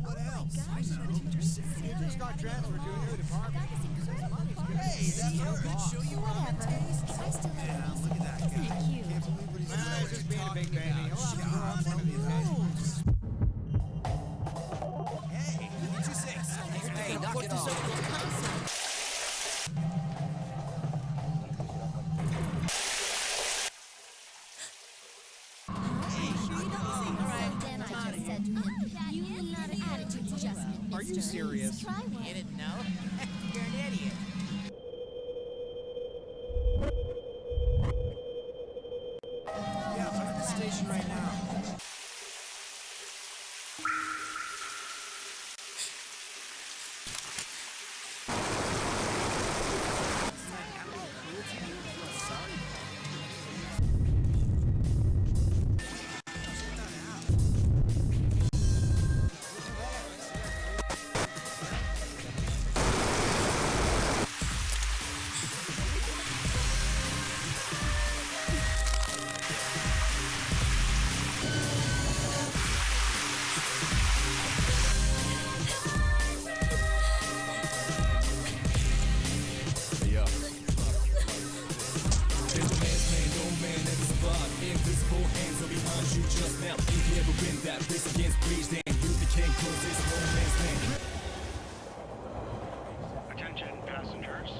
What else? I know. He just got transferred to a new department. Hey, that's our boss. Show you ramen taste. Yeah, look at that guy. Can't believe what he's doing. He's just being a big baby. He'll have to grow up one of these days. Hey, 2-6. Hey, knock it off. Are you serious? You didn't know? You're an idiot. Yeah, I'm at the station right now. Attention passengers.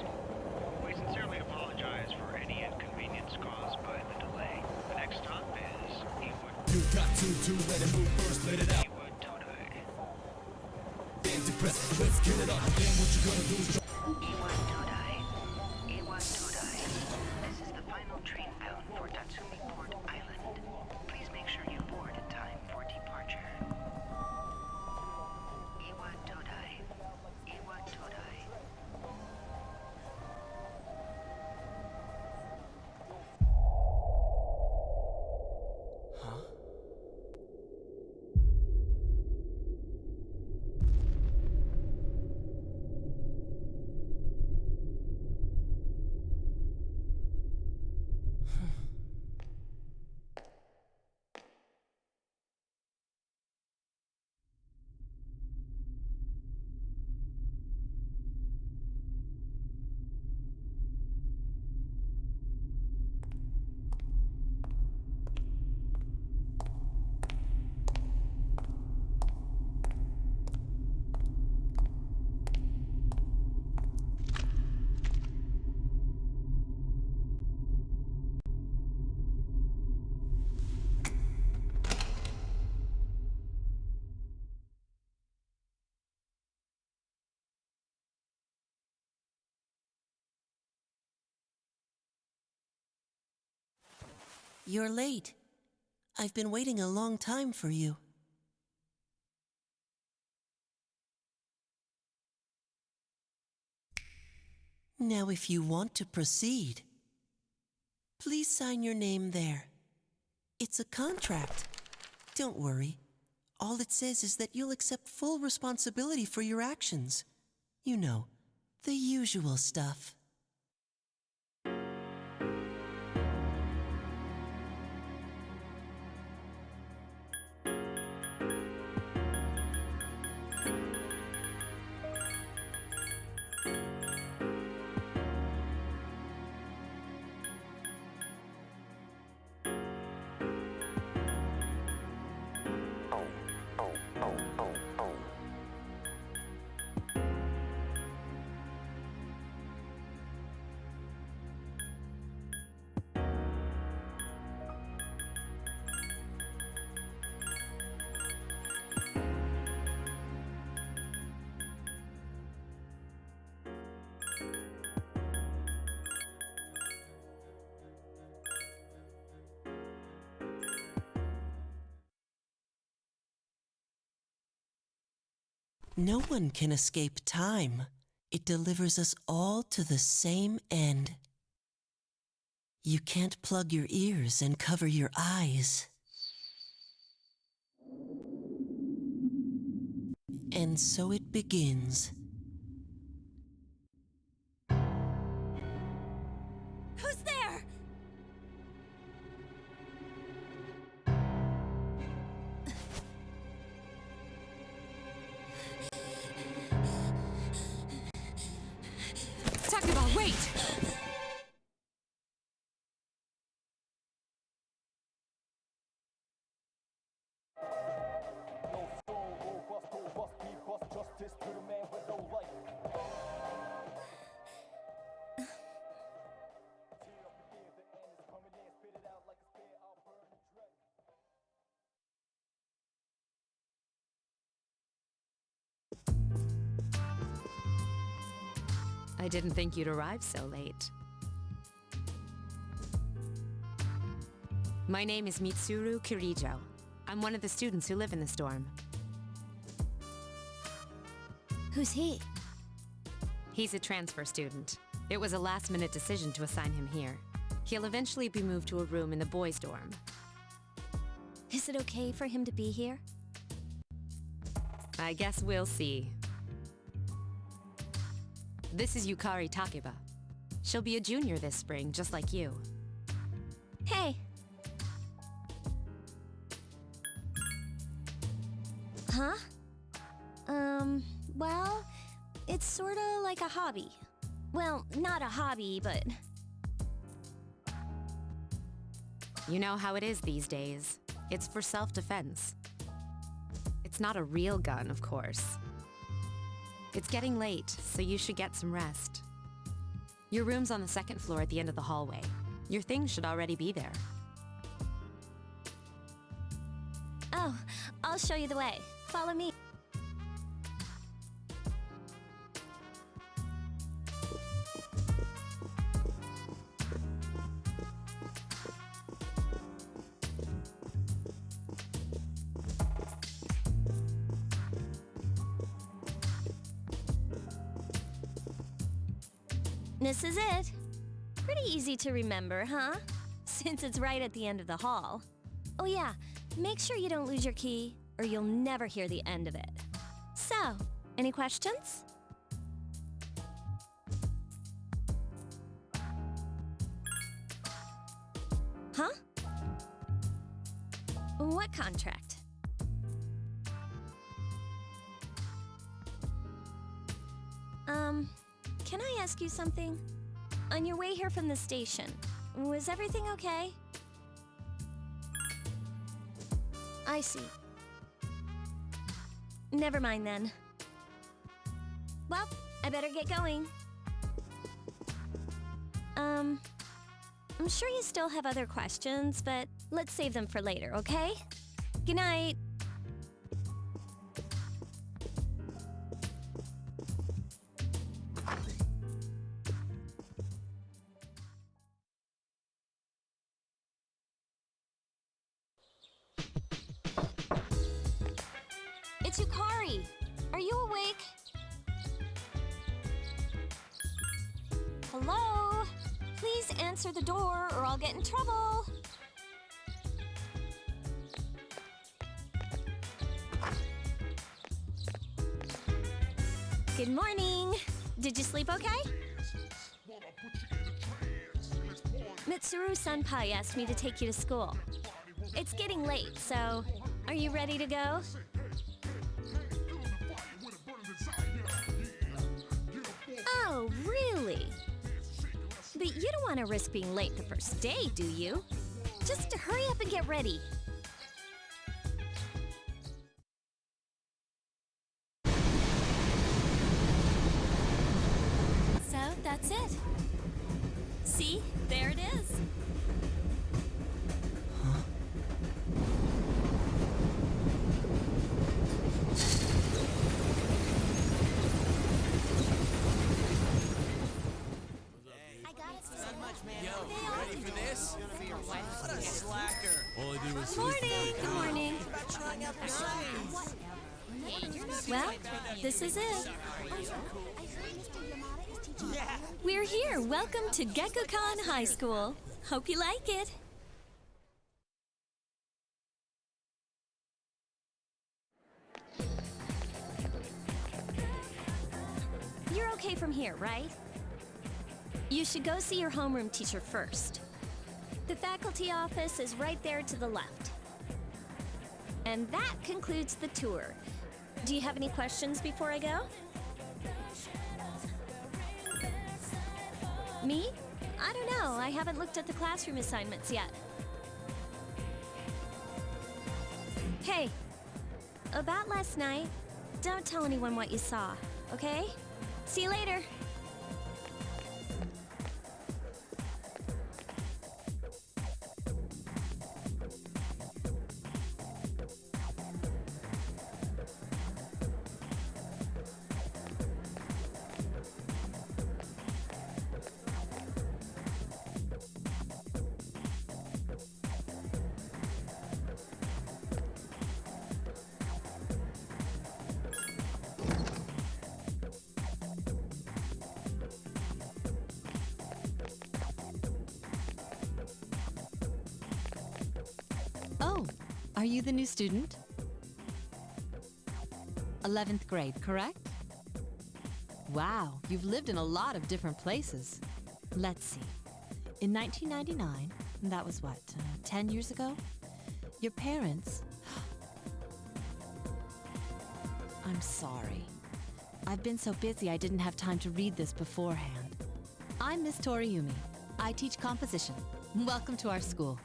We sincerely apologize for any inconvenience caused by the delay. The next stop is Ewood. You got to let it move first, let it out. Ewood Todai. Damn depressed, let's get it up. Then what you gonna do is Ewood Todai. Ewood Todai. This is the final train bound for Tatsumi Port Island. Please make sure you board in time for departure. Ewood Todai. Ewood Todai. You're late. I've been waiting a long time for you. Now, if you want to proceed, please sign your name there. It's a contract. Don't worry. All it says is that you'll accept full responsibility for your actions. You know, the usual stuff. No one can escape time. It delivers us all to the same end. You can't plug your ears and cover your eyes. And so it begins. Who's there? Takeba, wait! Justice to the man with no life. Tear up the fear, the end is coming in, spit it out like a spear, I'll burn the dread. I didn't think you'd arrive so late. My name is Mitsuru Kirijo. I'm one of the students who live in this dorm. Who's he? He's a transfer student. It was a last-minute decision to assign him here. He'll eventually be moved to a room in the boys' dorm. Is it okay for him to be here? I guess we'll see. This is Yukari Takeba. She'll be a junior this spring, just like you. Hey. Huh? Well, it's sorta like a hobby. Well, not a hobby, but... You know how it is these days. It's for self-defense. It's not a real gun, of course. It's getting late, so you should get some rest. Your room's on the second floor at the end of the hallway. Your things should already be there. Oh, I'll show you the way. Follow me. This is it. Pretty easy to remember, huh? Since it's right at the end of the hall. Oh yeah, make sure you don't lose your key, or you'll never hear the end of it. So, any questions? Huh? What contract? Can I ask you something? On your way here from the station, was everything okay? I see. Never mind then. Well, I better get going. I'm sure you still have other questions, but let's save them for later, okay? Good night. It's Yukari. Are you awake? Hello? Please answer the door or I'll get in trouble. Good morning. Did you sleep okay? Mitsuru Senpai asked me to take you to school. It's getting late, so are you ready to go? Oh, really? But you don't want to risk being late the first day, do you? Just hurry up and get ready. So, that's it. See? There it is. Ready for this? What a slacker. All I do is Morning! Good morning. About trying out the signs. Well, this is it. Yeah. We're here. Welcome to Gekukan High School. Hope you like it. you're okay from here, right? You should go see your homeroom teacher first. The faculty office is right there to the left. And that concludes the tour. Do you have any questions before I go? Me? I don't know. I haven't looked at the classroom assignments yet. Hey, about last night, don't tell anyone what you saw, okay? See you later. Oh, are you the new student? 11th grade, correct? Wow, you've lived in a lot of different places. Let's see. In 1999, that was what, 10 years ago? Your parents... I'm sorry. I've been so busy I didn't have time to read this beforehand. I'm Miss Toriumi. I teach composition. Welcome to our school.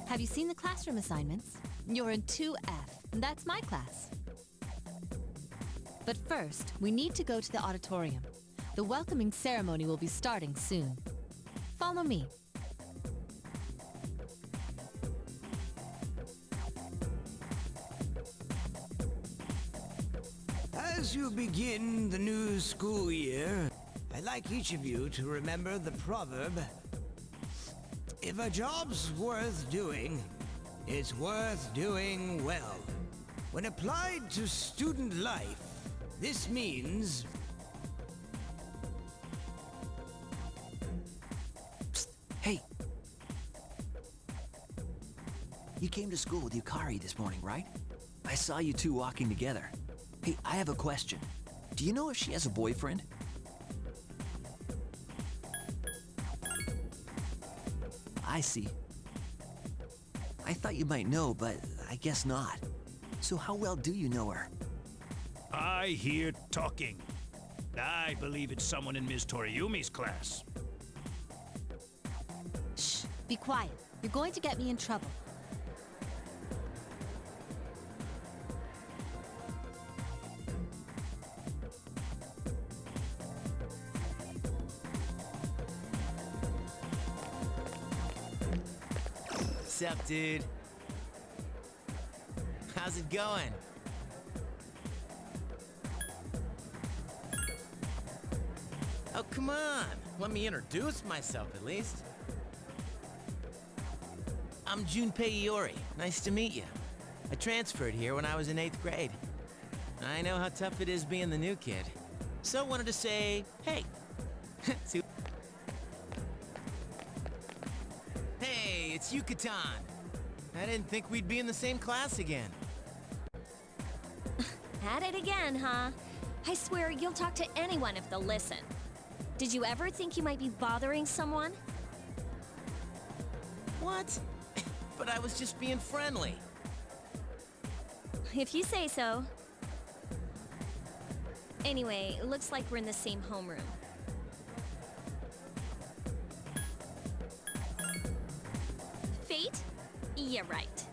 Have you seen the classroom assignments? You're in 2F. That's my class. But first, we need to go to the auditorium. The welcoming ceremony will be starting soon. Follow me. As you begin the new school year, I'd like each of you to remember the proverb, if a job's worth doing, it's worth doing well. When applied to student life, this means... Psst, hey! You came to school with Yukari this morning, right? I saw you two walking together. Hey, I have a question. Do you know if she has a boyfriend? I see. I thought you might know, but I guess not. So how well do you know her? I hear talking. I believe it's someone in Ms. Toriumi's class. Shh, be quiet. You're going to get me in trouble. What's up, dude? How's it going? Oh, come on. Let me introduce myself, at least. I'm Junpei Iori. Nice to meet you. I transferred here when I was in 8th grade. I know how tough it is being the new kid. So wanted to say, hey. See? Hey, it's Yucatan. I didn't think we'd be in the same class again. At it again, huh? I swear you'll talk to anyone if they'll listen. Did you ever think you might be bothering someone? What? But I was just being friendly. If you say so. Anyway, it looks like we're in the same homeroom. Fate? Yeah, right.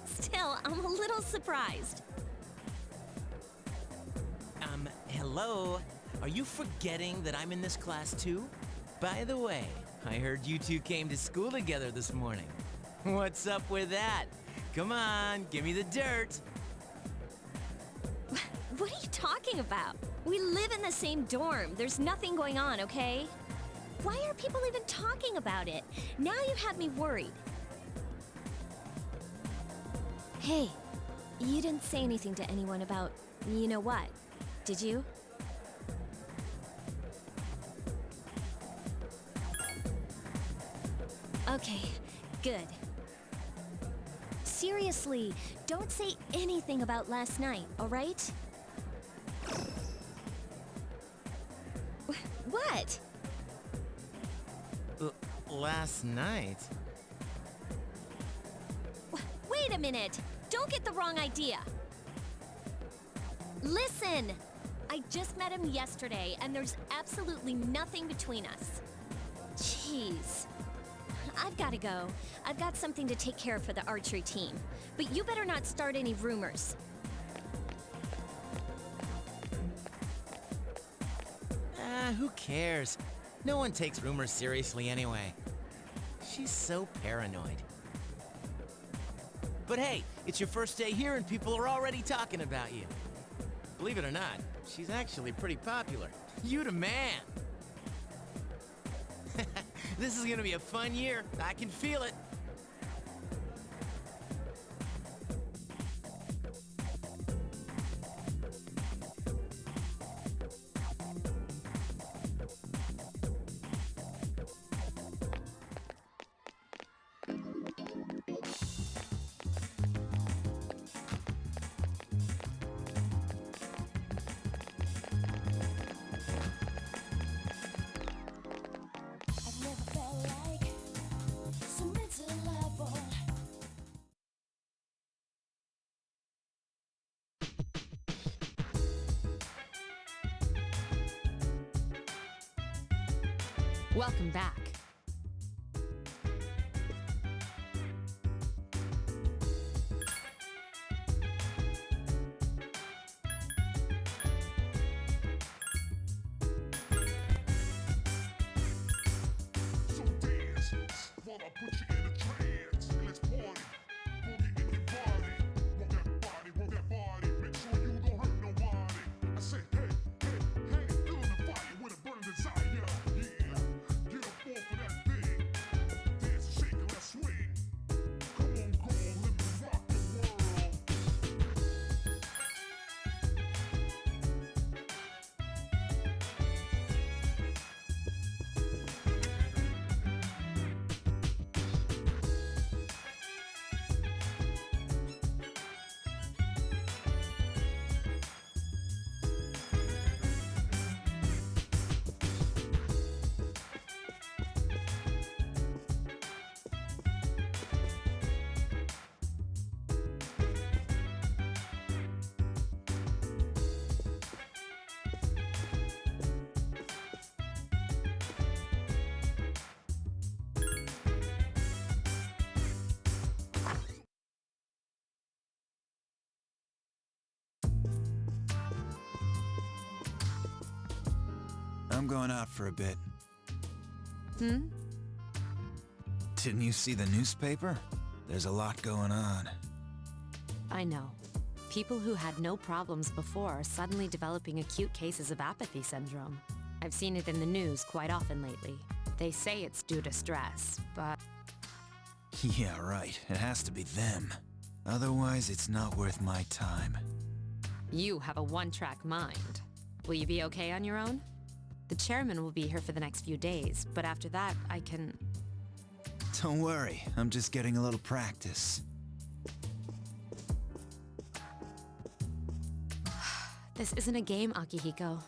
Still, I'm a little surprised. Hello? Are you forgetting that I'm in this class too? By the way, I heard you two came to school together this morning. What's up with that? Come on, give me the dirt. What are you talking about? We live in the same dorm. There's nothing going on, okay? Why are people even talking about it? Now you have me worried. Hey, you didn't say anything to anyone about you know what, did you? Okay, good. seriously, don't say anything about last night, all right? What? Last night? Wait a minute! Don't get the wrong idea! Listen! I just met him yesterday, and there's absolutely nothing between us. Jeez. I've gotta go. I've got something to take care of for the archery team. But you better not start any rumors. Who cares? No one takes rumors seriously anyway. She's so paranoid. But hey, it's your first day here and people are already talking about you. Believe it or not, she's actually pretty popular. You the man! This is gonna be a fun year. I can feel it. Welcome back. So dance, while I put you in a trance. Let's party, boogie in your body. Work that body, make sure you don't hurt nobody. I say, hey, hey, hey, feeling the fire with a burning desire. Yeah, get up off of that thing. Dance and shake and let's swing. Come on, girl, let me rock the world. I'm going out for a bit. Hmm? Didn't you see the newspaper? There's a lot going on. I know. People who had no problems before are suddenly developing acute cases of apathy syndrome. I've seen it in the news quite often lately. They say it's due to stress, but... Yeah, right. It has to be them. Otherwise, it's not worth my time. You have a one-track mind. Will you be okay on your own? The chairman will be here for the next few days, but after that, I can... Don't worry, I'm just getting a little practice. This isn't a game, Akihiko.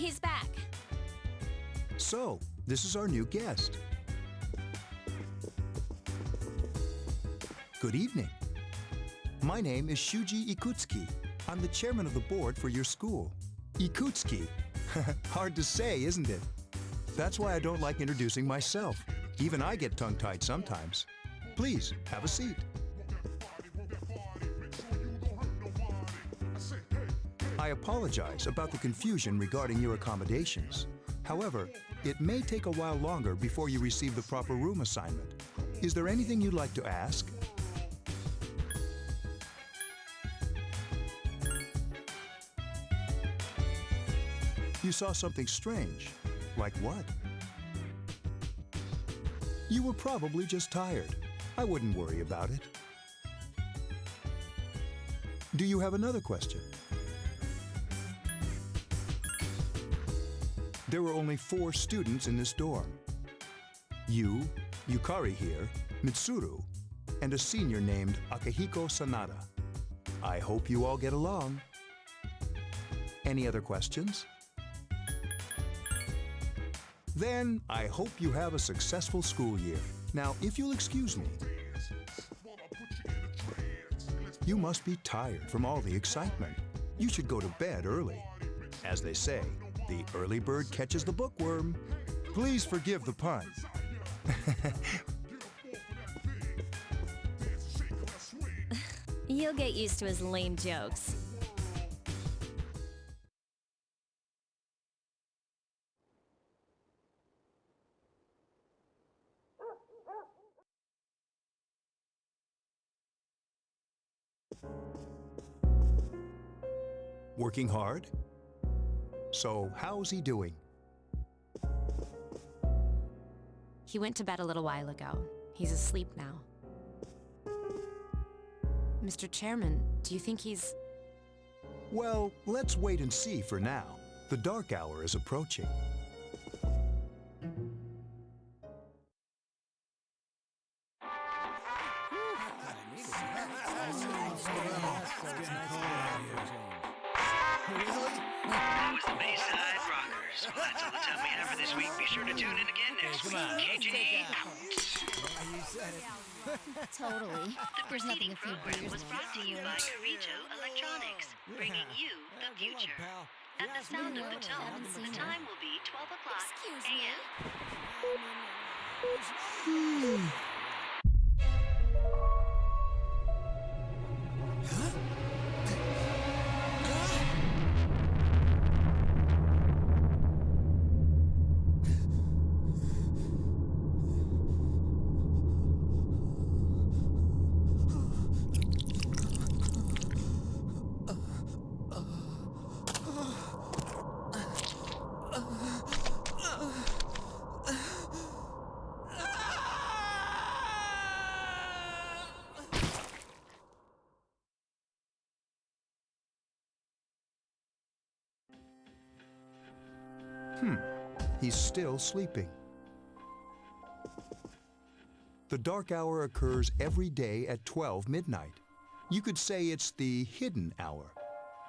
He's back. So, this is our new guest. Good evening. My name is Shuji Ikutsuki. I'm the chairman of the board for your school. Ikutsuki. Hard to say, isn't it? That's why I don't like introducing myself. Even I get tongue-tied sometimes. Please, have a seat. I apologize about the confusion regarding your accommodations. However, it may take a while longer before you receive the proper room assignment. Is there anything you'd like to ask? You saw something strange. Like what? You were probably just tired. I wouldn't worry about it. Do you have another question? There were only 4 students in this dorm. You, Yukari here, Mitsuru, and a senior named Akihiko Sanada. I hope you all get along. Any other questions? Then, I hope you have a successful school year. Now, if you'll excuse me, you must be tired from all the excitement. You should go to bed early. As they say, the early bird catches the bookworm. Please forgive the pun. You'll get used to his lame jokes. Working hard? So, how's he doing? He went to bed a little while ago. He's asleep now. Mr. Chairman, do you think he's... Well, let's wait and see for now. The dark hour is approaching. That was the Bayside Rockers. Well, that's all the time we have for this week. Be sure to tune in again next week. KJ out. Totally. The preceding program was brought to you by Carito Electronics, bringing you the future. At the sound of the tone, the time will be 12 o'clock a.m. He's still sleeping. The dark hour occurs every day at 12 midnight. You could say it's the hidden hour.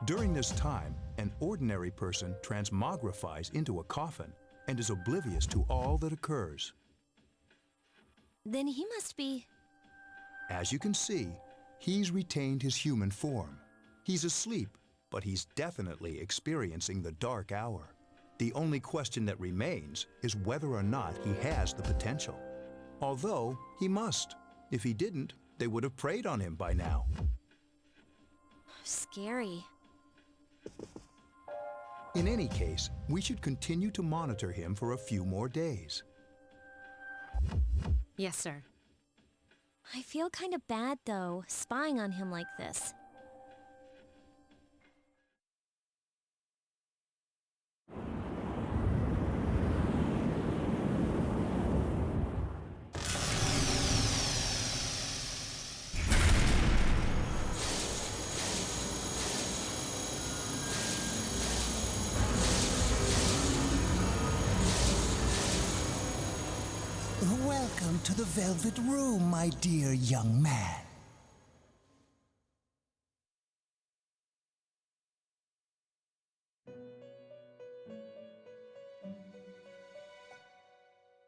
During this time, an ordinary person transmogrifies into a coffin and is oblivious to all that occurs. Then he must be... As you can see, he's retained his human form. He's asleep, but he's definitely experiencing the dark hour. The only question that remains is whether or not he has the potential. Although, he must. If he didn't, they would have preyed on him by now. Scary. In any case, we should continue to monitor him for a few more days. Yes, sir. I feel kind of bad, though, spying on him like this. Welcome to the Velvet Room, my dear young man.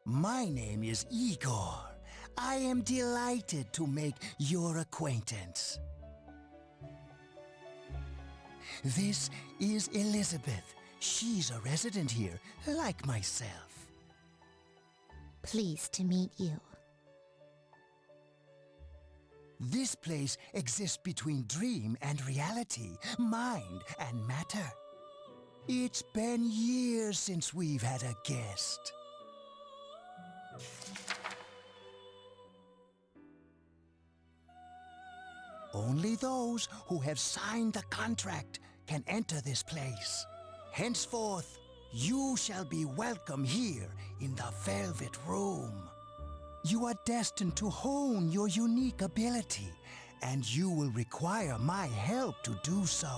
My name is Igor. I am delighted to make your acquaintance. This is Elizabeth. She's a resident here, like myself. Pleased to meet you. This place exists between dream and reality, mind and matter. It's been years since we've had a guest. Only those who have signed the contract can enter this place. Henceforth, you shall be welcome here in the Velvet Room. You are destined to hone your unique ability, and you will require my help to do so.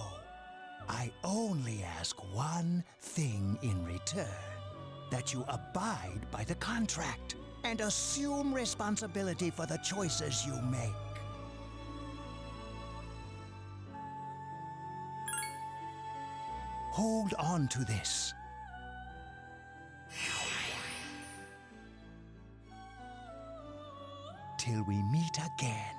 I only ask one thing in return, that you abide by the contract and assume responsibility for the choices you make. Hold on to this. Till we meet again.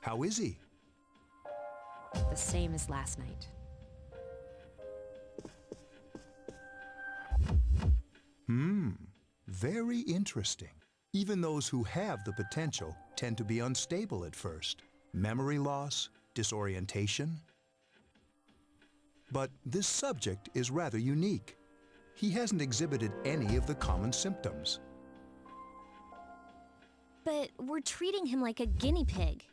How is he? The same as last night. Very interesting. Even those who have the potential tend to be unstable at first. Memory loss, disorientation. But this subject is rather unique. He hasn't exhibited any of the common symptoms. But we're treating him like a guinea pig.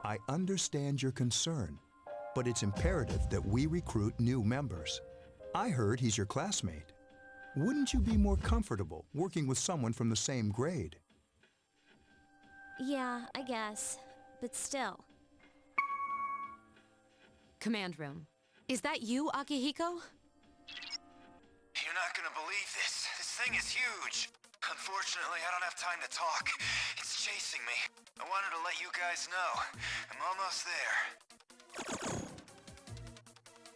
I understand your concern, but it's imperative that we recruit new members. I heard he's your classmate. Wouldn't you be more comfortable working with someone from the same grade? Yeah, I guess. But still. Command room. Is that you, Akihiko? You're not gonna believe this. thing is huge. Unfortunately, I don't have time to talk. It's chasing me. I wanted to let you guys know. I'm almost there.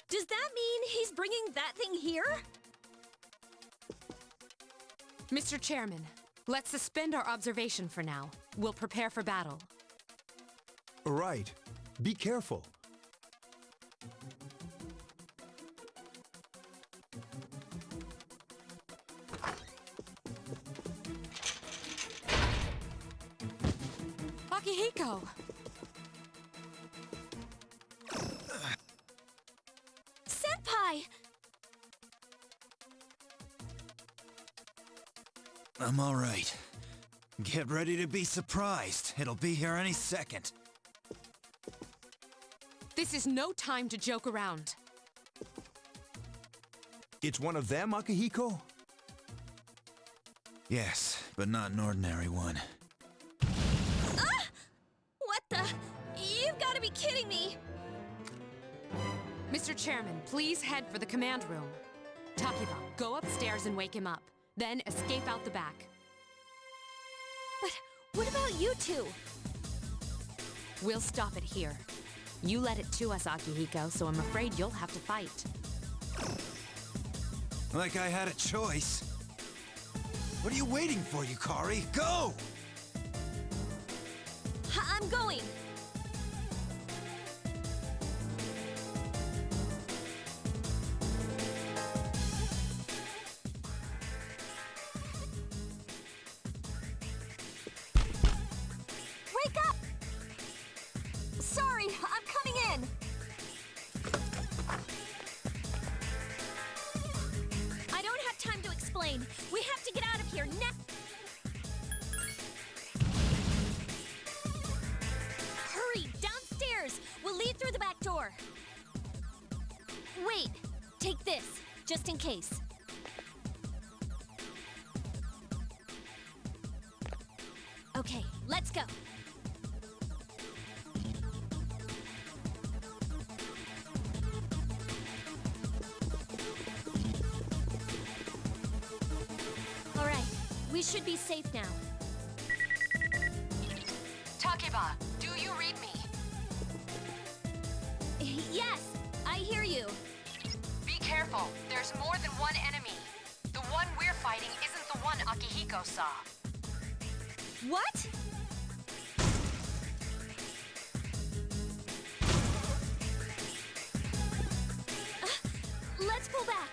Does that mean he's bringing that thing here? Mr. Chairman, let's suspend our observation for now. We'll prepare for battle. Right. Be careful. Akihiko! Senpai! I'm all right. Get ready to be surprised. It'll be here any second. This is no time to joke around. It's one of them, Akihiko? Yes, but not an ordinary one. Ah! What the? You've got to be kidding me! Mr. Chairman, please head for the command room. Takiba, go upstairs and wake him up. Then escape out the back. But what about you two? We'll stop it here. You led it to us, Akihiko, so I'm afraid you'll have to fight. Like I had a choice. What are you waiting for, Yukari? Go! I'm going! Wake up! Sorry, I'm coming in! I don't have time to explain. We have to get out of here now! Hurry, downstairs! We'll leave through the back door. Wait, take this, just in case. Okay, let's go. All right, we should be safe now. Takiba, do you read me? Yes, I hear you. Be careful. There's more than one enemy. The one we're fighting isn't the one Akihiko saw. What? Let's pull back.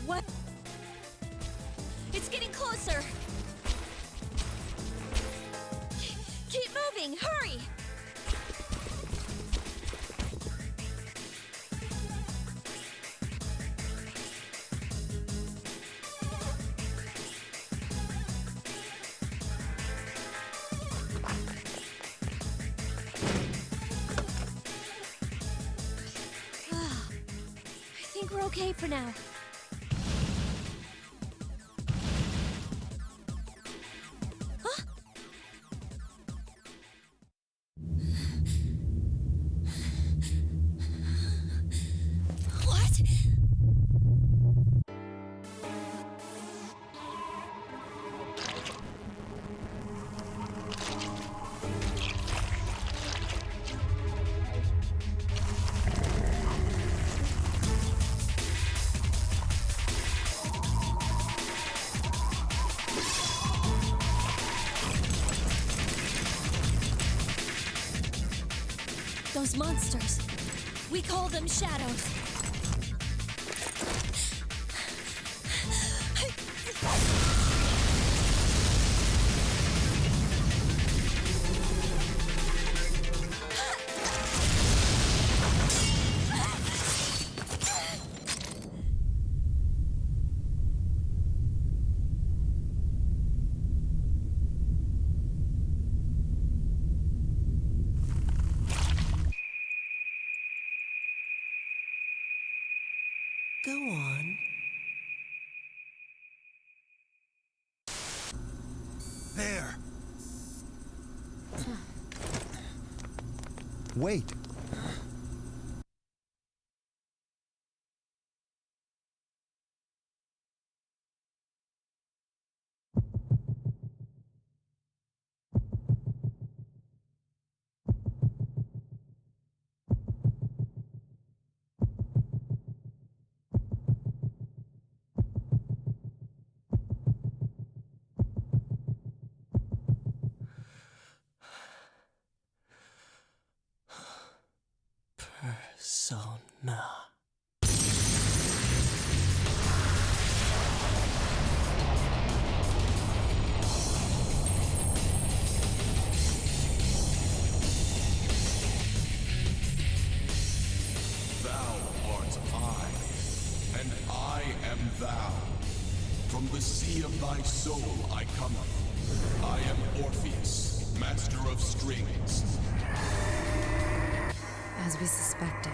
What? It's getting closer. Keep moving, hurry! I think we're okay for now. What? Those monsters. We call them shadows. Go on. There. Wait. Persona. Thou art I, and I am thou. From the sea of thy soul I cometh. I am Orpheus, master of strings. As we suspected.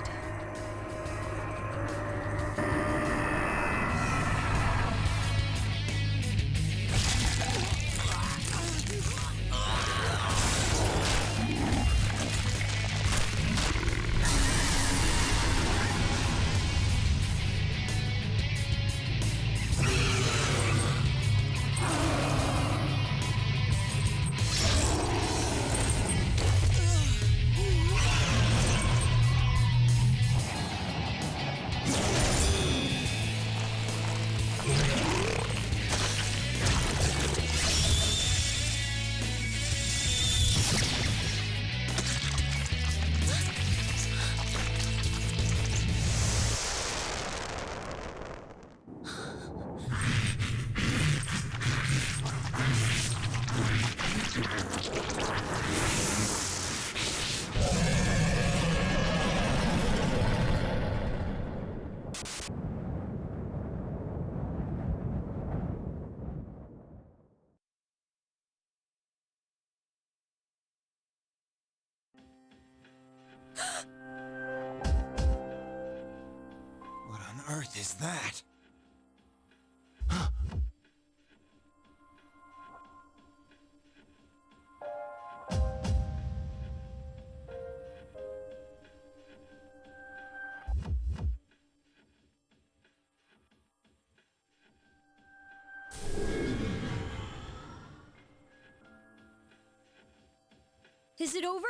What on earth is that? Is it over?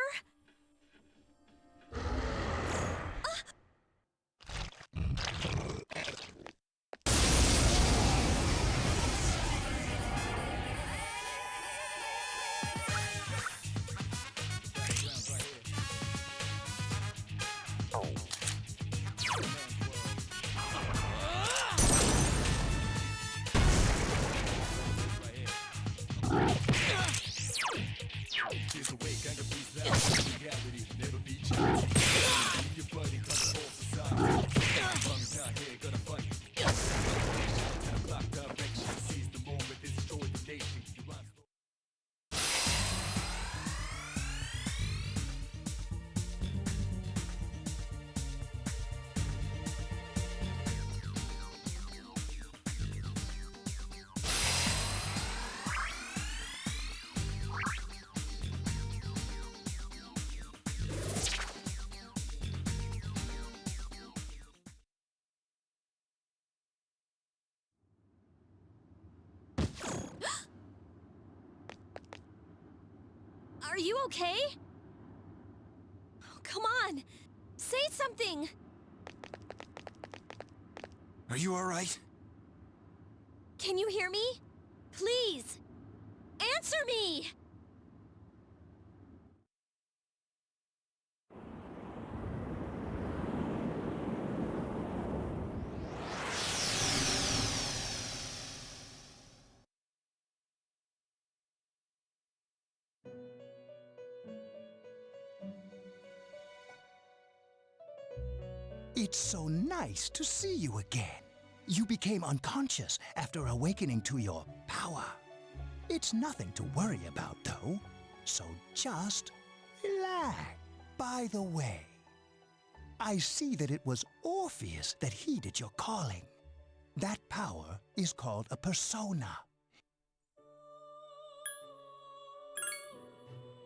Are you okay? Oh, come on! Say something! Are you alright? Can you hear me? Please! Answer me! It's so nice to see you again. You became unconscious after awakening to your power. It's nothing to worry about, though. So just relax. By the way, I see that it was Orpheus that heeded your calling. That power is called a persona.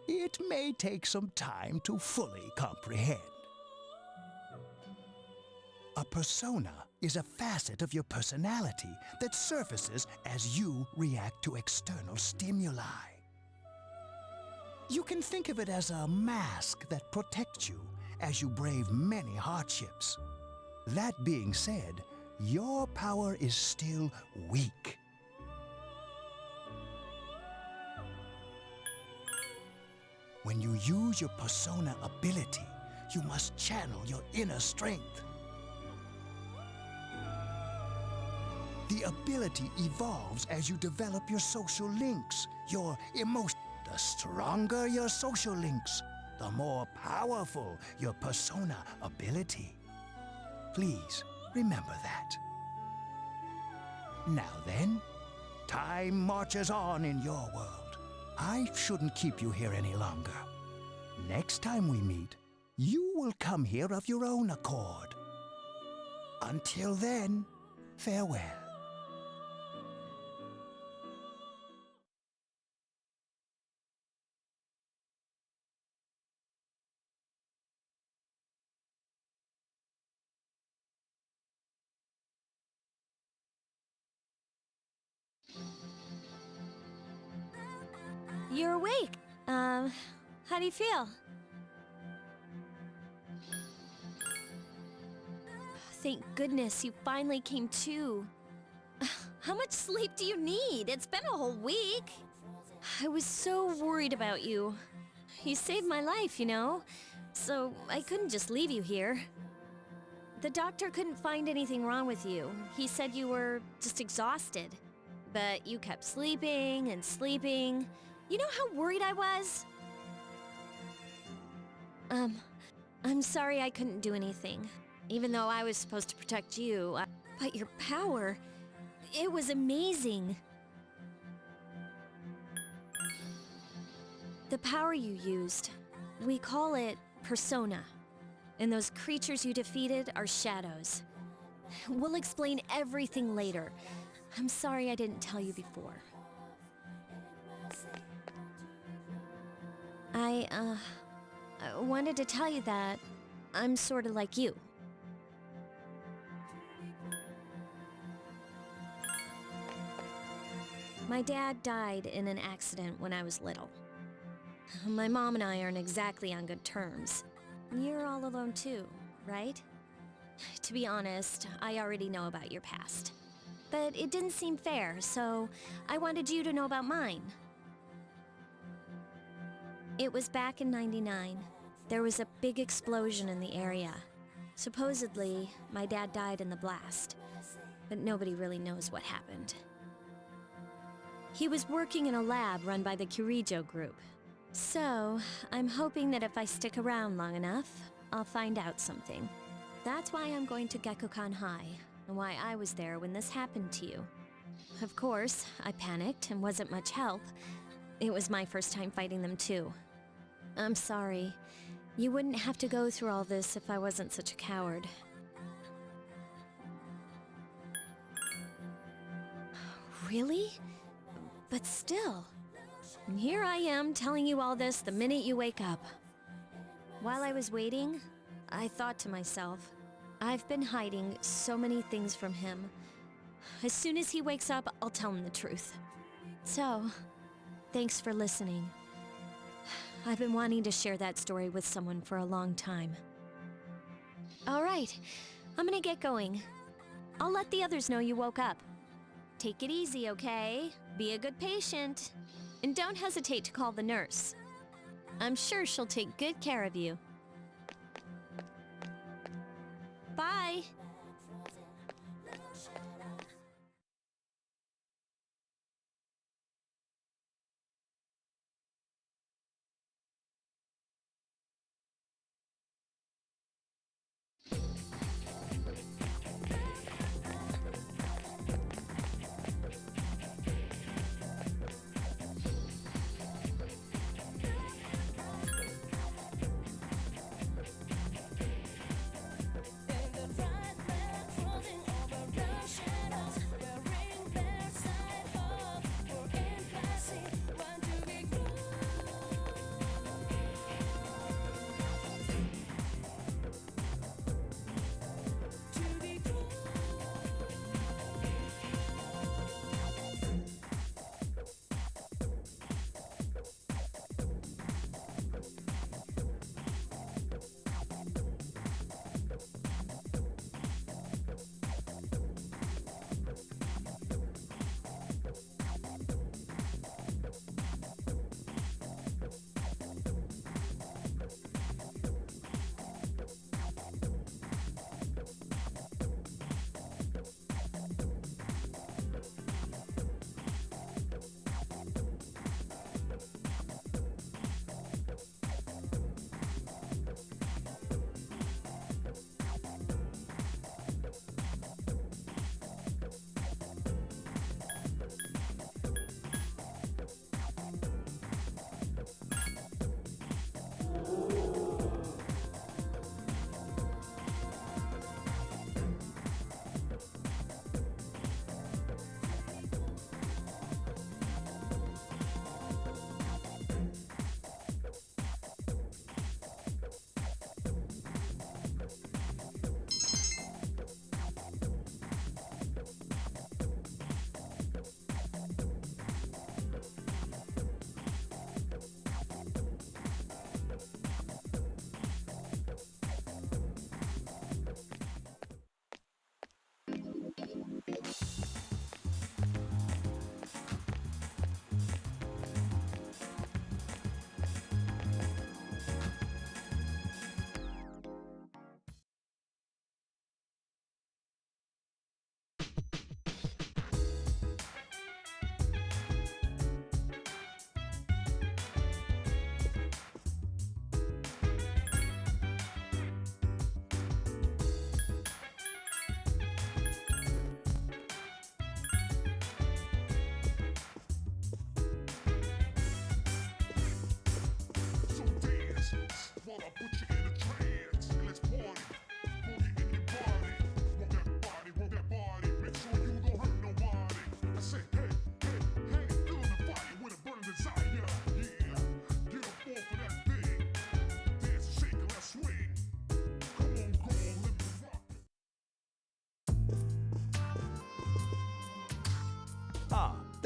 It may take some time to fully comprehend. A persona is a facet of your personality that surfaces as you react to external stimuli. You can think of it as a mask that protects you as you brave many hardships. That being said, your power is still weak. When you use your persona ability, you must channel your inner strength. The ability evolves as you develop your social links, your emotion. The stronger your social links, the more powerful your persona ability. Please remember that. Now then, time marches on in your world. I shouldn't keep you here any longer. Next time we meet, you will come here of your own accord. Until then, farewell. You're awake. How do you feel? Thank goodness you finally came to. How much sleep do you need? It's been a whole week. I was so worried about you. You saved my life, you know? So I couldn't just leave you here. The doctor couldn't find anything wrong with you. He said you were just exhausted. But you kept sleeping and sleeping. You know how worried I was? I'm sorry I couldn't do anything. Even though I was supposed to protect you. But your power, it was amazing. The power you used, we call it persona. And those creatures you defeated are shadows. We'll explain everything later. I'm sorry I didn't tell you before. I wanted to tell you that I'm sort of like you. My dad died in an accident when I was little. My mom and I aren't exactly on good terms. You're all alone too, right? To be honest, I already know about your past. But it didn't seem fair, so I wanted you to know about mine. It was back in '99. There was a big explosion in the area. Supposedly, my dad died in the blast, but nobody really knows what happened. He was working in a lab run by the Kirijo group. So, I'm hoping that if I stick around long enough, I'll find out something. That's why I'm going to Gekukan High, and why I was there when this happened to you. Of course, I panicked and wasn't much help. It was my first time fighting them too. I'm sorry. You wouldn't have to go through all this if I wasn't such a coward. Really? But still. And here I am telling you all this the minute you wake up. While I was waiting, I thought to myself, I've been hiding so many things from him. As soon as he wakes up, I'll tell him the truth. So, thanks for listening. I've been wanting to share that story with someone for a long time. All right, I'm gonna get going. I'll let the others know you woke up. Take it easy, okay? Be a good patient. And don't hesitate to call the nurse. I'm sure she'll take good care of you. Bye!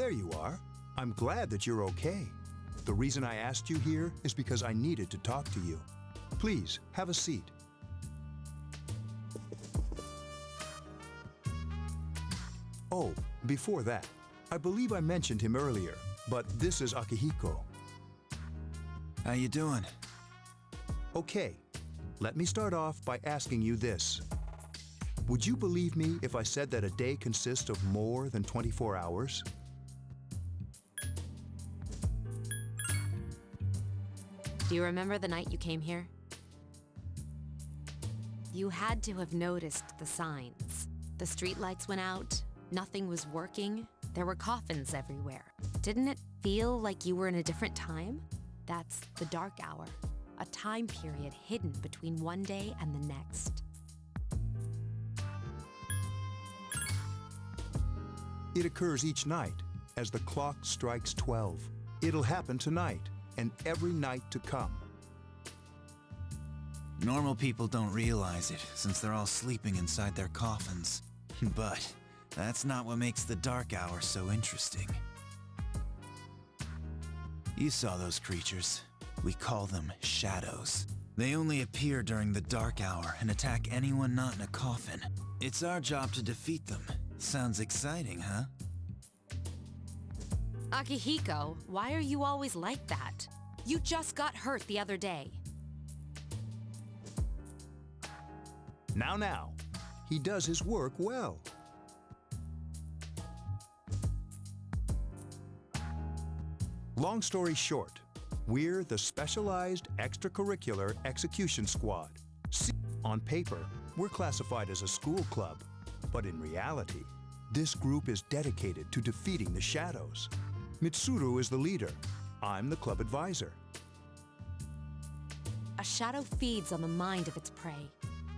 There you are. I'm glad that you're okay. The reason I asked you here is because I needed to talk to you. Please, have a seat. Oh, before that, I believe I mentioned him earlier, but this is Akihiko. How you doing? Okay, let me start off by asking you this. Would you believe me if I said that a day consists of more than 24 hours? Do you remember the night you came here? You had to have noticed the signs. The streetlights went out, nothing was working, there were coffins everywhere. Didn't it feel like you were in a different time? That's the dark hour, a time period hidden between one day and the next. It occurs each night as the clock strikes 12. It'll happen tonight and every night to come. Normal people don't realize it, since they're all sleeping inside their coffins. But that's not what makes the dark hour so interesting. You saw those creatures. We call them shadows. They only appear during the dark hour and attack anyone not in a coffin. It's our job to defeat them. Sounds exciting, huh? Akihiko, why are you always like that? You just got hurt the other day. Now, he does his work well. Long story short, we're the Specialized Extracurricular Execution Squad. On paper, we're classified as a school club, but in reality, this group is dedicated to defeating the shadows. Mitsuru is the leader. I'm the club advisor. A shadow feeds on the mind of its prey.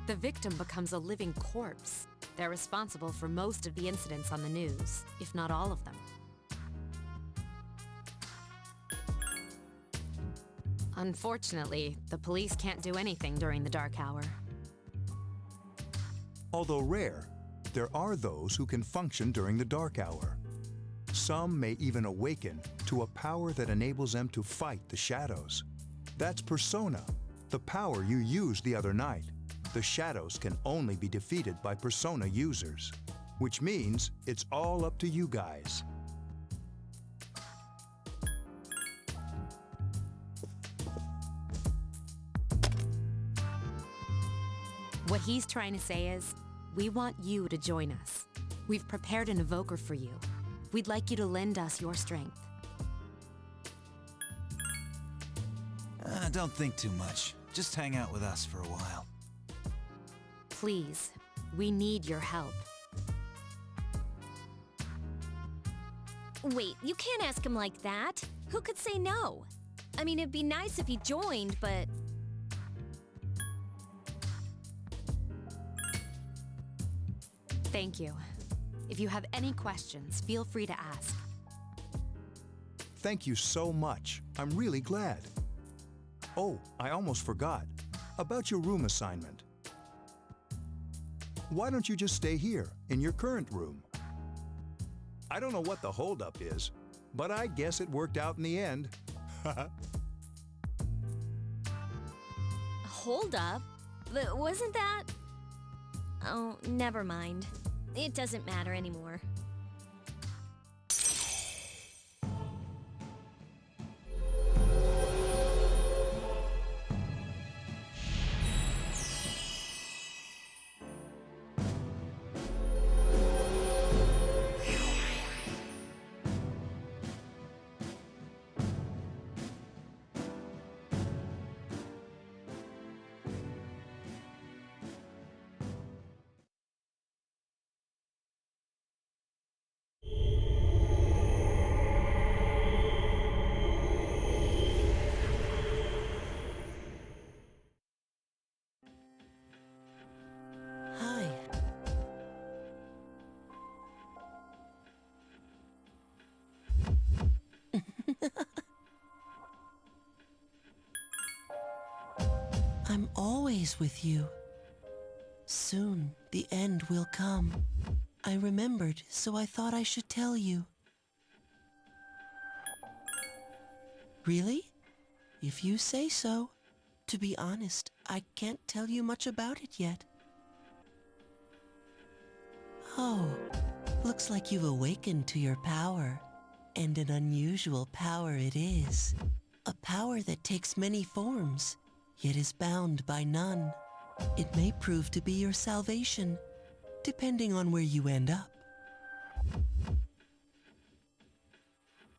The victim becomes a living corpse. They're responsible for most of the incidents on the news, if not all of them. Unfortunately, the police can't do anything during the dark hour. Although rare, there are those who can function during the dark hour. Some may even awaken to a power that enables them to fight the shadows. That's Persona, the power you used the other night. The shadows can only be defeated by Persona users, which means it's all up to you guys. What he's trying to say is, we want you to join us. We've prepared an evoker for you. We'd like you to lend us your strength. Don't think too much. Just hang out with us for a while. Please, we need your help. Wait, you can't ask him like that. Who could say no? I mean, it'd be nice if he joined, but... Thank you. If you have any questions, feel free to ask. Thank you so much. I'm really glad. Oh, I almost forgot. About your room assignment. Why don't you just stay here, in your current room? I don't know what the holdup is, but I guess it worked out in the end. Hold up? Wasn't that... Oh, never mind. It doesn't matter anymore. Hi. I'm always with you. Soon, the end will come. I remembered, so I thought I should tell you. Really? If you say so. To be honest, I can't tell you much about it yet. Oh, looks like you've awakened to your power. And an unusual power it is. A power that takes many forms, yet is bound by none. It may prove to be your salvation, depending on where you end up.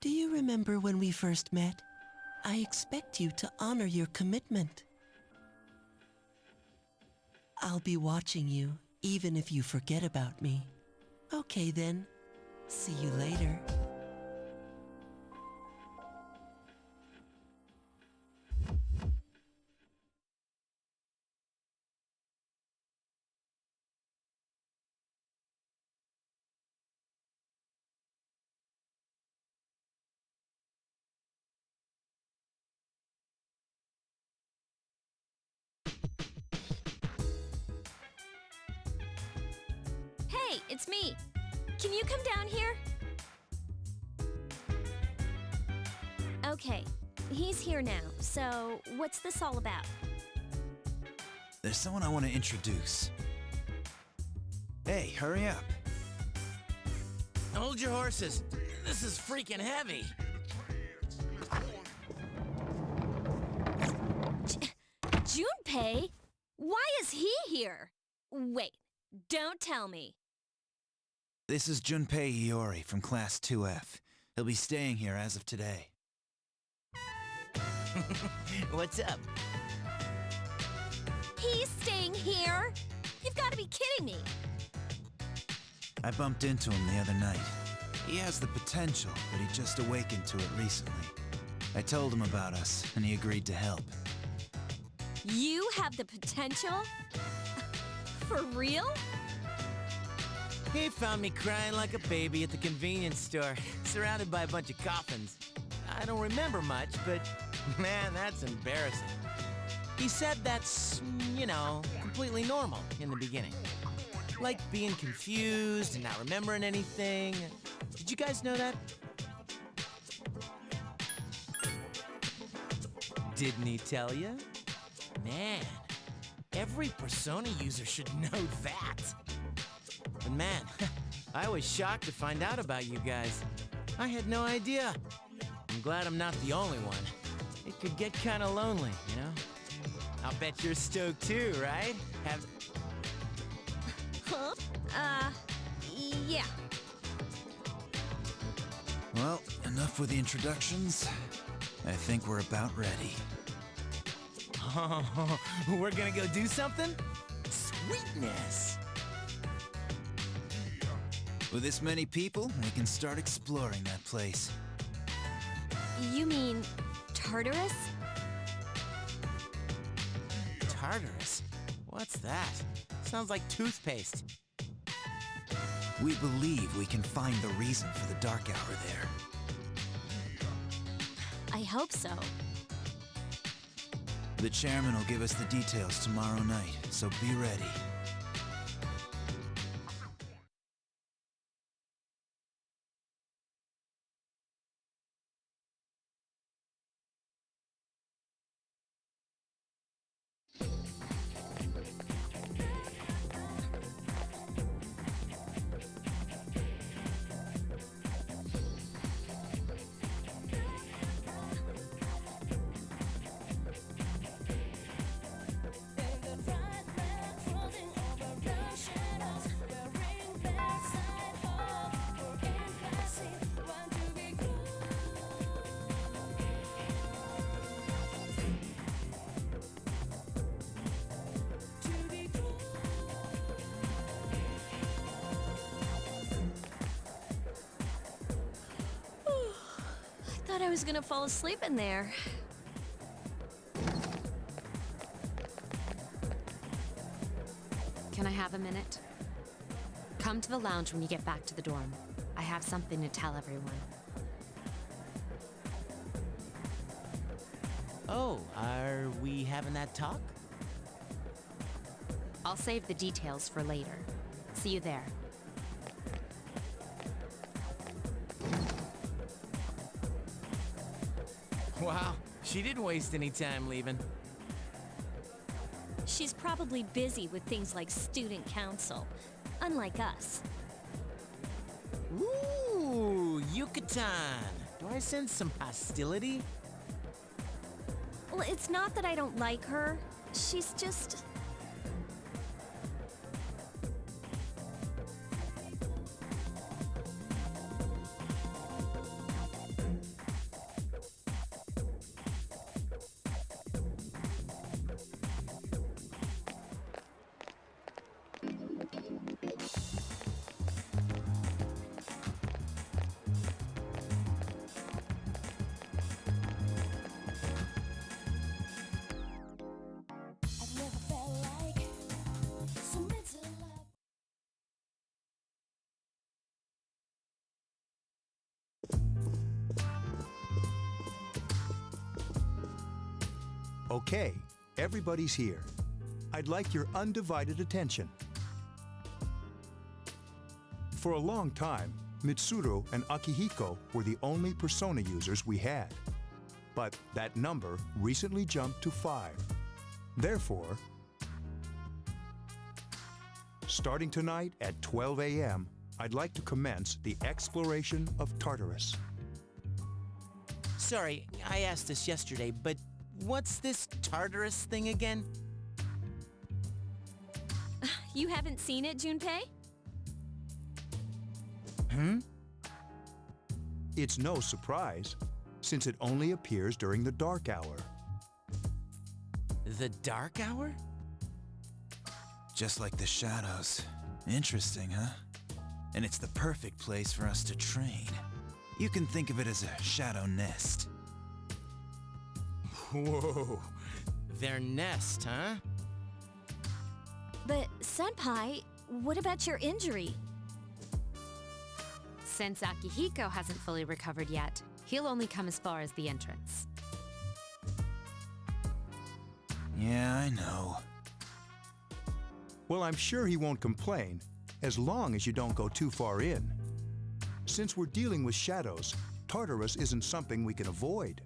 Do you remember when we first met? I expect you to honor your commitment. I'll be watching you, even if you forget about me. Okay then, see you later. Hey, it's me. Can you come down here? Okay, he's here now. So, what's this all about? There's someone I want to introduce. Hey, hurry up. Hold your horses. This is freaking heavy. Junpei? Why is he here? Wait, don't tell me. This is Junpei Iori from Class 2F. He'll be staying here as of today. What's up? He's staying here? You've got to be kidding me. I bumped into him the other night. He has the potential, but he just awakened to it recently. I told him about us, and he agreed to help. You have the potential? For real? He found me crying like a baby at the convenience store, surrounded by a bunch of coffins. I don't remember much, but man, that's embarrassing. He said that's, you know, completely normal in the beginning. Like being confused and not remembering anything. Did you guys know that? Didn't he tell you? Man, every Persona user should know that. But man, I was shocked to find out about you guys. I had no idea. I'm glad I'm not the only one. It could get kind of lonely, you know? I'll bet you're stoked too, right? Huh? Yeah. Well, enough with the introductions. I think we're about ready. Oh, we're gonna go do something? Sweetness! With this many people, we can start exploring that place. You mean Tartarus? Tartarus? What's that? Sounds like toothpaste. We believe we can find the reason for the Dark Hour there. I hope so. The chairman will give us the details tomorrow night, so be ready. I was gonna fall asleep in there. Can I have a minute? Come to the lounge when you get back to the dorm. I have something to tell everyone. Oh, are we having that talk? I'll save the details for later. See you there. Wow, she didn't waste any time leaving. She's probably busy with things like student council, unlike us. Ooh, Yucatan. Do I sense some hostility? Well, it's not that I don't like her. She's just... Okay, everybody's here. I'd like your undivided attention. For a long time, Mitsuru and Akihiko were the only persona users we had. But that number recently jumped to 5. Therefore, starting tonight at 12 a.m., I'd like to commence the exploration of Tartarus. Sorry, I asked this yesterday, but what's this Tartarus thing again? You haven't seen it, Junpei? It's no surprise, since it only appears during the dark hour. The dark hour? Just like the shadows. Interesting, huh? And it's the perfect place for us to train. You can think of it as a shadow nest. Whoa, their nest, huh? But, Senpai, what about your injury? Since Akihiko hasn't fully recovered yet, he'll only come as far as the entrance. Yeah, I know. Well, I'm sure he won't complain, as long as you don't go too far in. Since we're dealing with shadows, Tartarus isn't something we can avoid.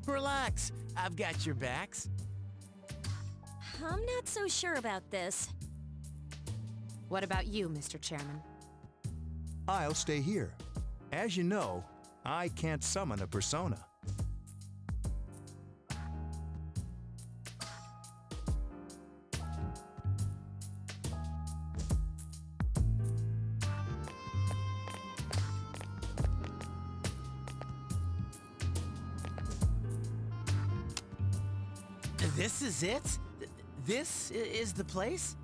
Relax, I've got your backs. I'm not so sure about this. What about you, Mr. Chairman? I'll stay here. As you know, I can't summon a persona. This is it? This is the place?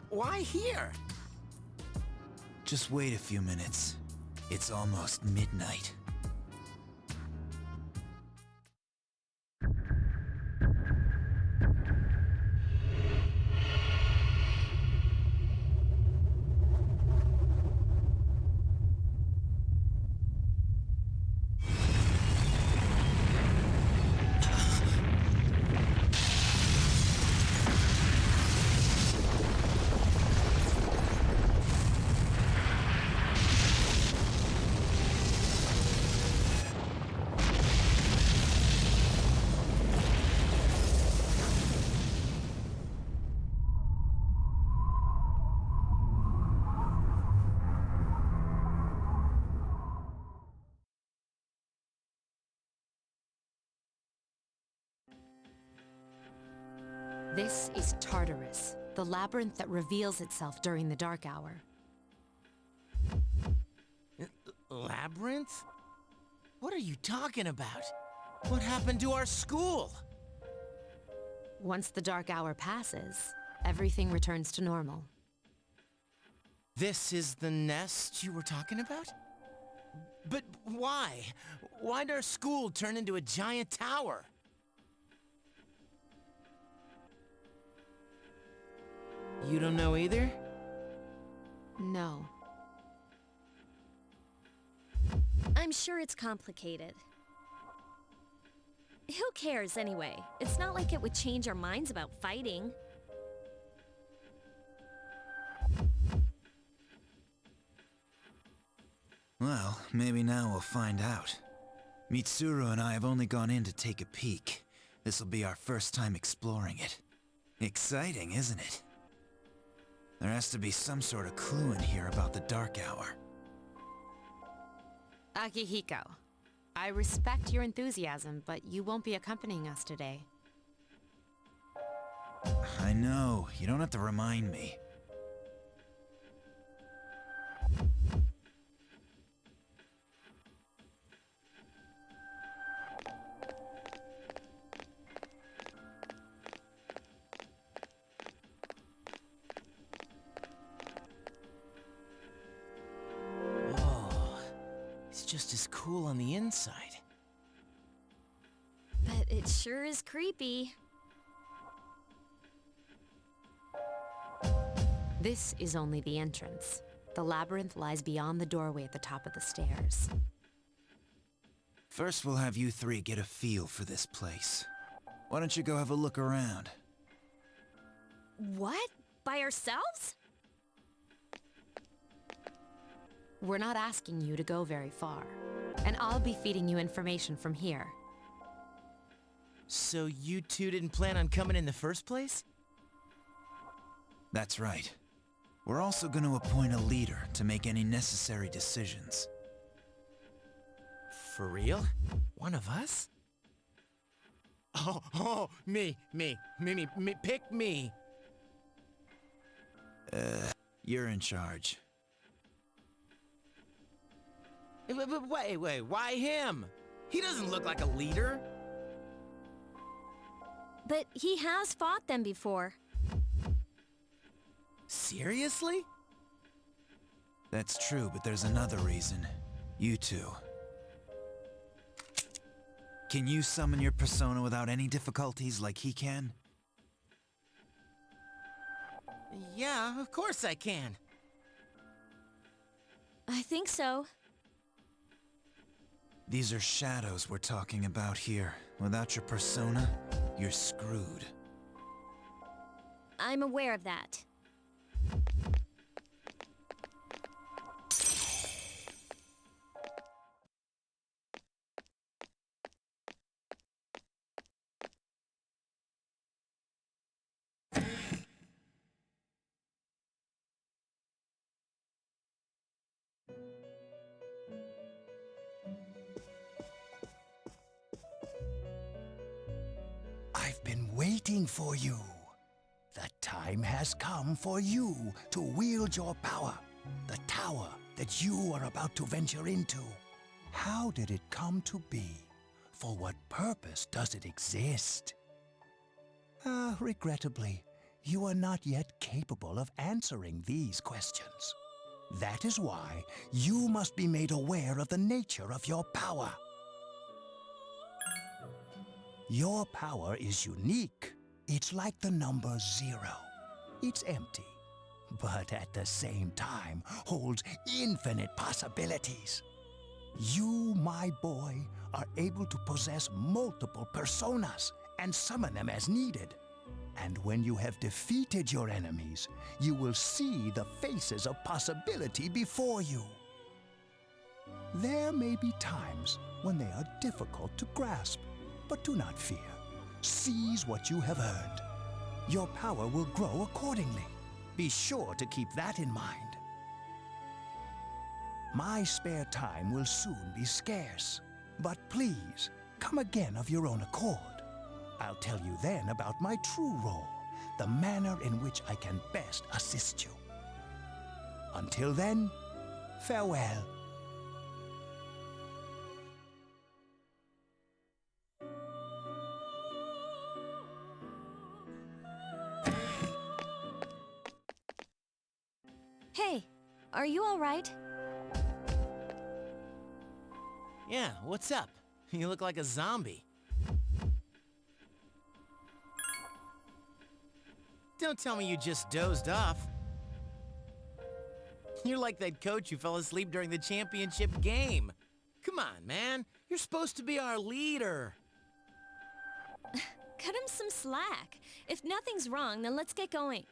Why here? Just wait a few minutes. It's almost midnight. This is Tartarus, the labyrinth that reveals itself during the dark hour. Labyrinth? What are you talking about? What happened to our school? Once the dark hour passes, everything returns to normal. This is the nest you were talking about? But why? Why'd our school turn into a giant tower? You don't know either? No. I'm sure it's complicated. Who cares anyway? It's not like it would change our minds about fighting. Well, maybe now we'll find out. Mitsuru and I have only gone in to take a peek. This'll be our first time exploring it. Exciting, isn't it? There has to be some sort of clue in here about the Dark Hour. Akihiko, I respect your enthusiasm, but you won't be accompanying us today. I know, you don't have to remind me. Just as cool on the inside. But it sure is creepy. This is only the entrance. The labyrinth lies beyond the doorway at the top of the stairs. First, we'll have you three get a feel for this place. Why don't you go have a look around? What? By ourselves? We're not asking you to go very far, and I'll be feeding you information from here. So you two didn't plan on coming in the first place? That's right. We're also going to appoint a leader to make any necessary decisions. For real? One of us? Me, pick me. You're in charge. Wait, why him? He doesn't look like a leader. But he has fought them before. Seriously? That's true, but there's another reason. You two. Can you summon your persona without any difficulties like he can? Yeah, of course I can. I think so. These are shadows we're talking about here. Without your persona, you're screwed. I'm aware of that. I've been waiting for you. The time has come for you to wield your power. The tower that you are about to venture into. How did it come to be? For what purpose does it exist? Regrettably, you are not yet capable of answering these questions. That is why you must be made aware of the nature of your power. Your power is unique. It's like the number 0. It's empty, but at the same time holds infinite possibilities. You, my boy, are able to possess multiple personas and summon them as needed. And when you have defeated your enemies, you will see the faces of possibility before you. There may be times when they are difficult to grasp, but do not fear. Seize what you have earned. Your power will grow accordingly. Be sure to keep that in mind. My spare time will soon be scarce, but please, come again of your own accord. I'll tell you then about my true role, the manner in which I can best assist you. Until then, farewell. Hey, are you all right? Yeah, what's up? You look like a zombie. Don't tell me you just dozed off. You're like that coach who fell asleep during the championship game. Come on, man. You're supposed to be our leader. Cut him some slack. If nothing's wrong, then let's get going.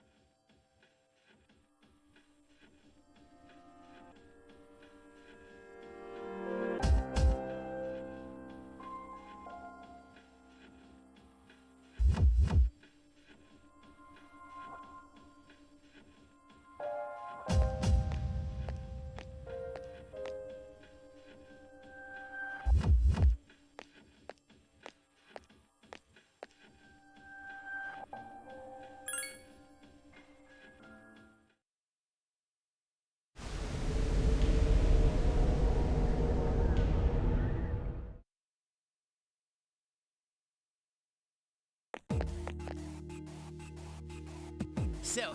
So,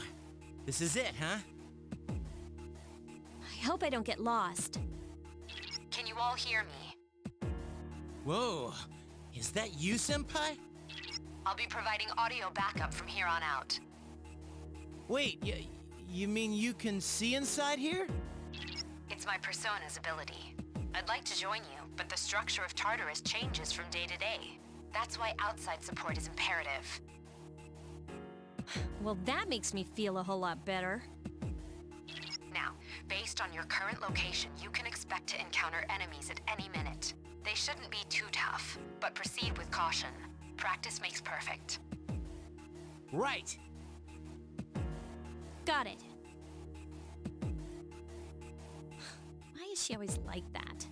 this is it, huh? I hope I don't get lost. Can you all hear me? Whoa, is that you, Senpai? I'll be providing audio backup from here on out. Wait, you mean you can see inside here? It's my persona's ability. I'd like to join you, but the structure of Tartarus changes from day to day. That's why outside support is imperative. Well, that makes me feel a whole lot better. Now, based on your current location, you can expect to encounter enemies at any minute. They shouldn't be too tough, but proceed with caution. Practice makes perfect. Right. Got it. Why is she always like that?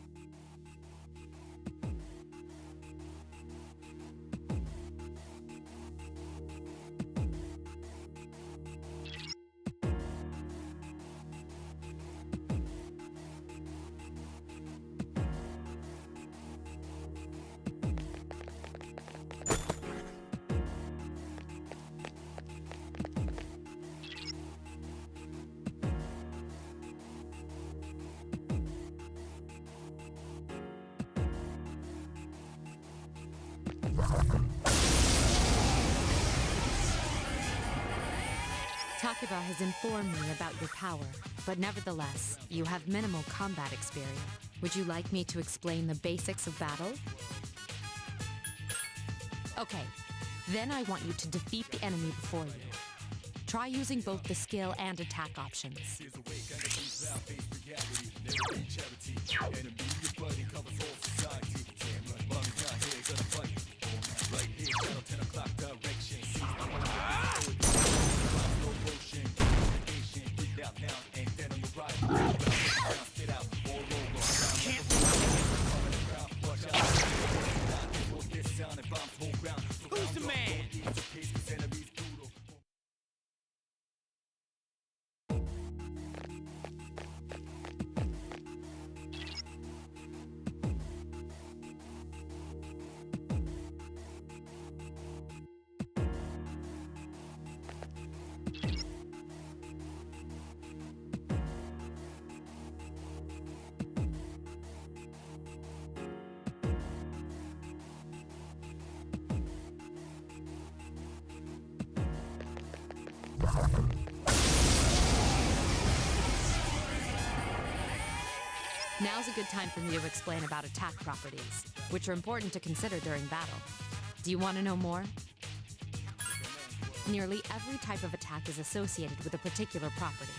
Takuba has informed me about your power, but nevertheless, you have minimal combat experience. Would you like me to explain the basics of battle? Okay, then I want you to defeat the enemy before you. Try using both the skill and attack options. Who's the man? Now's a good time for me to explain about attack properties, which are important to consider during battle. Do you want to know more? Nearly every type of attack is associated with a particular property.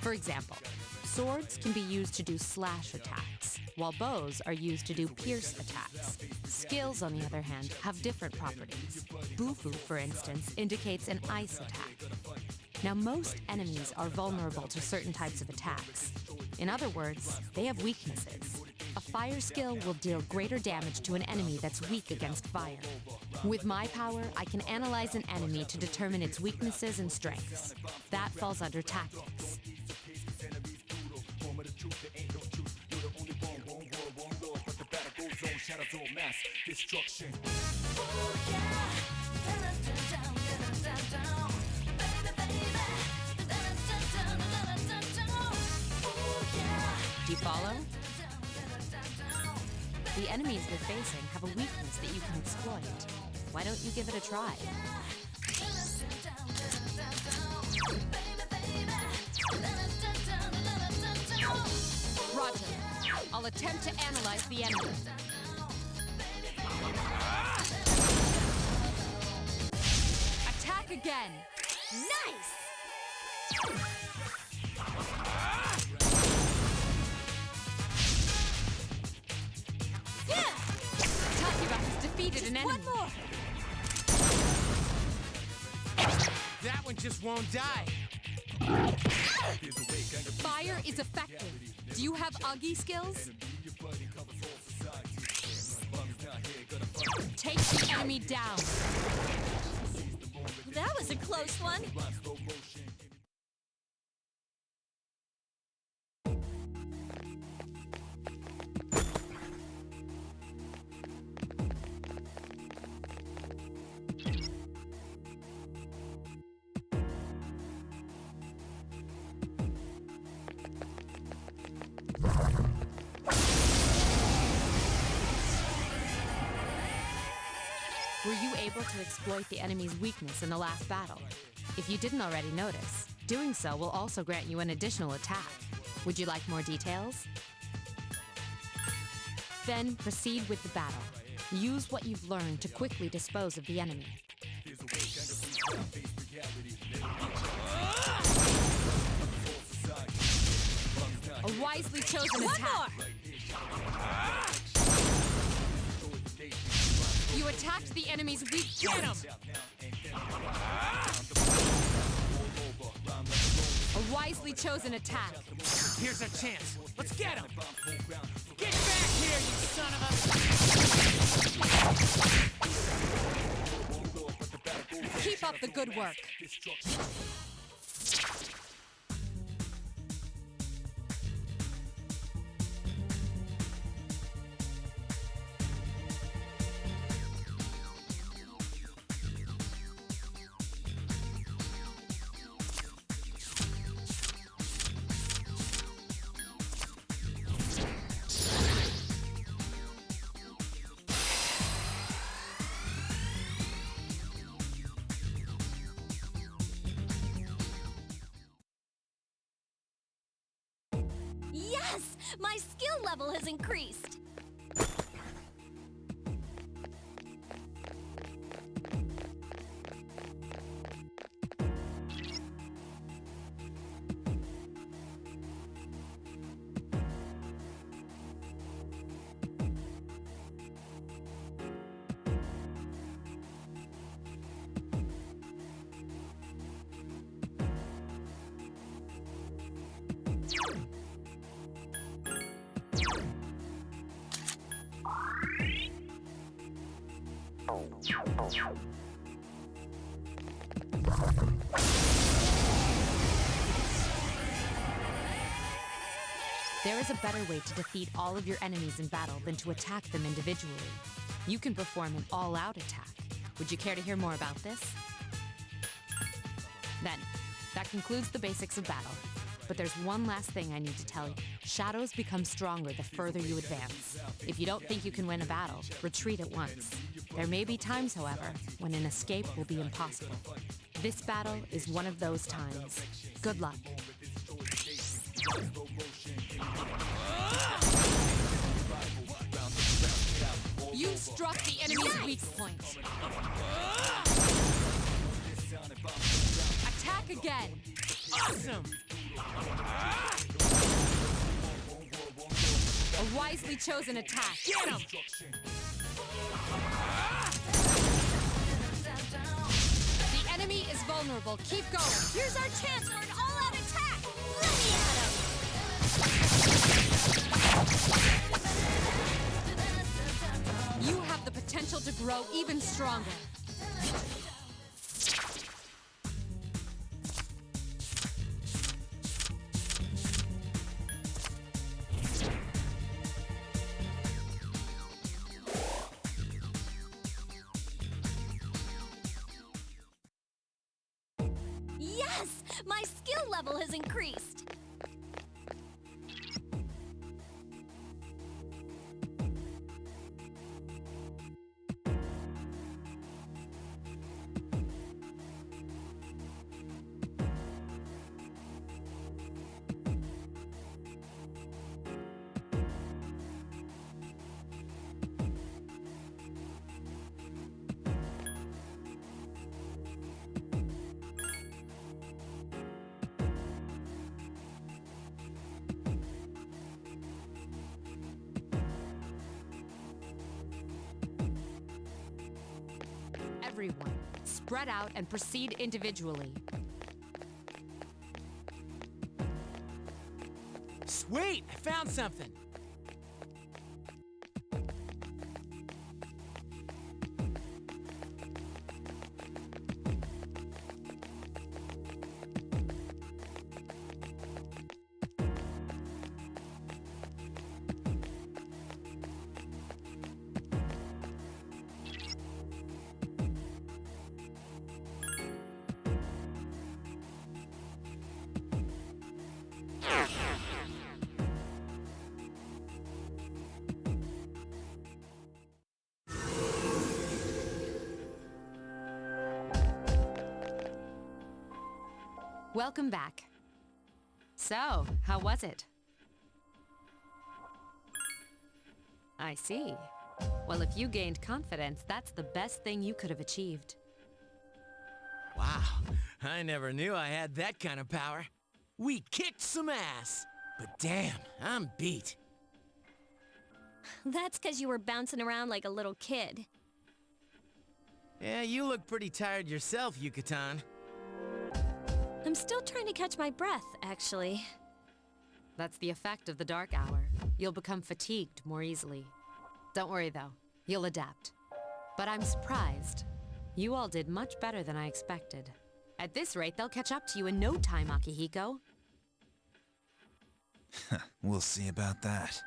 For example, swords can be used to do slash attacks, while bows are used to do pierce attacks. Skills, on the other hand, have different properties. Bufu, for instance, indicates an ice attack. Now, most enemies are vulnerable to certain types of attacks. In other words, they have weaknesses. A fire skill will deal greater damage to an enemy that's weak against fire. With my power, I can analyze an enemy to determine its weaknesses and strengths. That falls under tactics. Do you follow? The enemies you're facing have a weakness that you can exploit. Why don't you give it a try? Roger. I'll attempt to analyze the enemy. Attack again! Nice! Takuba has defeated an enemy. One more! That one just won't die. Fire is effective. Do you have Agi skills? Take the enemy down. That was a close one. Were you able to exploit the enemy's weakness in the last battle? If you didn't already notice, doing so will also grant you an additional attack. Would you like more details? Then proceed with the battle. Use what you've learned to quickly dispose of the enemy. A wisely chosen attack. You attacked the enemy's weak. Get him! A wisely chosen attack. Here's our chance. Let's get him! Get back here, you son of a... Keep up the good work. Yes! My skill level has increased! There is a better way to defeat all of your enemies in battle than to attack them individually. You can perform an all-out attack. Would you care to hear more about this? Then, that concludes the basics of battle. But there's one last thing I need to tell you. Shadows become stronger the further you advance. If you don't think you can win a battle, retreat at once. There may be times, however, when an escape will be impossible. This battle is one of those times. Good luck. You struck the enemy's weak point. Attack again. Awesome! A wisely chosen attack. Get him! The enemy is vulnerable. Keep going. Here's our chance for an all-out attack! Let me at him! You have the potential to grow even stronger. Yes! My skill level has increased! Everyone, spread out and proceed individually. Sweet! I found something! Welcome back. So, how was it? I see. Well, if you gained confidence, that's the best thing you could have achieved. Wow, I never knew I had that kind of power. We kicked some ass. But damn, I'm beat. That's because you were bouncing around like a little kid. Yeah, you look pretty tired yourself, Yucatan. I'm still trying to catch my breath, actually. That's the effect of the dark hour. You'll become fatigued more easily. Don't worry, though. You'll adapt. But I'm surprised. You all did much better than I expected. At this rate, they'll catch up to you in no time, Akihiko. We'll see about that.